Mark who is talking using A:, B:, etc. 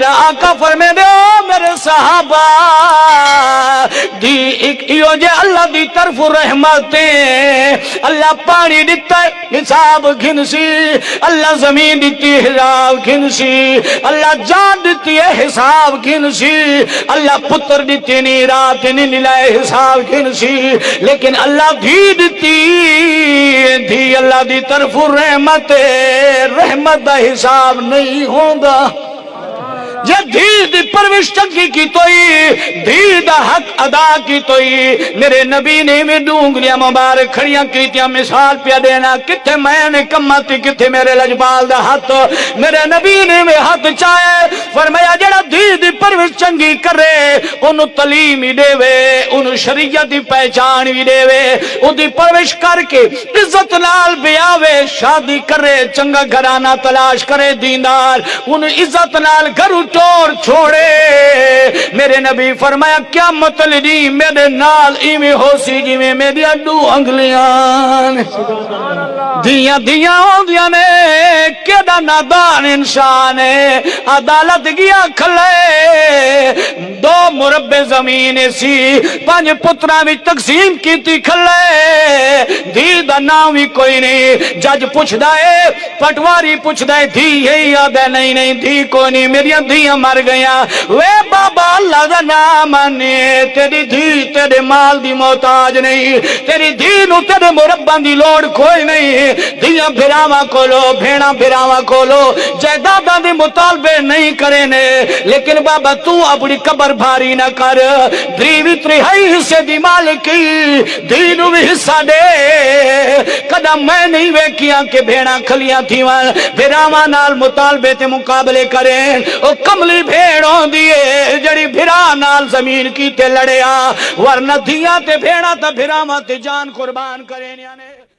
A: میرا آقا فرمے دے میرے صحابہ دی ایک ایو جے اللہ دی طرف رحمتیں اللہ پانی دیتا ہے حساب گھنسی اللہ زمین دیتی ہے حساب گھنسی اللہ جان دیتی ہے حساب گھنسی اللہ پتر دیتی نہیں رات نہیں لائے حساب گھنسی لیکن اللہ دھی دیتی دھی اللہ دی طرف رحمت دا حساب نہیں ہوگا جے دھی دی پروش چنگی کی توئی دھی دا حق ادا کی توئی میرے نبی نے میں ڈونگریاں مبارک کھڑیاں کیتیاں مثال پیا دینا کتھے میں نے کماتی کتھے میرے لجبال دا ہاتھ میرے نبی نے میں ہاتھ چاہے فرمایا جڑا دھی دی پروش چنگی کرے انہوں تعلیم ہی دے وے انہوں شریعت دی پہچان بھی دے وے ان دی پروش کر کے عزت نال بیاوے شادی کرے چنگا گھرانہ تلاش کرے دیندار انہوں عزت نال گھرو ٹور چھوڑے میرے نبی فرمایا کیا مطلب نہیں میرے نال ایمی ہو سی جی میں میری اڈو انگلیاں دیاں دیاں ہوں دیاں نے کیڑا نادان انسان ہے عدالت گیا کھلے دو مربع زمین سی پانچ پترہ بھی تقسیم کی تھی کھلے دھی دا نام بھی کوئی نہیں جج پوچھ دائے پٹواری پوچھ دائے دھی یہی یاد ہے نہیں دھی کوئی نہیں میری دھی مر گیا وے بابا اللہ دا نام آنے تیری دھی تیرے مال دی محتاج نہیں تیری دھی نو تیرے مربع دی لوڑ کوئی نہیں دھیاں بھراواں کولو بھیڑاں بھراواں کولو جائیداداں دے مطالبے نہیں کرنے لیکن بابا تو اپنی قبر بھاری نہ کر دھی بھی ترہائی حصے دی مالکی دھی نو بھی حصہ دے قدم میں نہیں ویکیاں کہ بھیڑاں کھلیاں تھیواں بھراواں نال مطالبے تے مقابلے کریں او کملی بھیڑوں دیئے جڑی بھرا نال زمین کی تے لڑیا ورنہ دھیاں تے بھیڑا تے بھراواں تے جان قربان کریں یعنی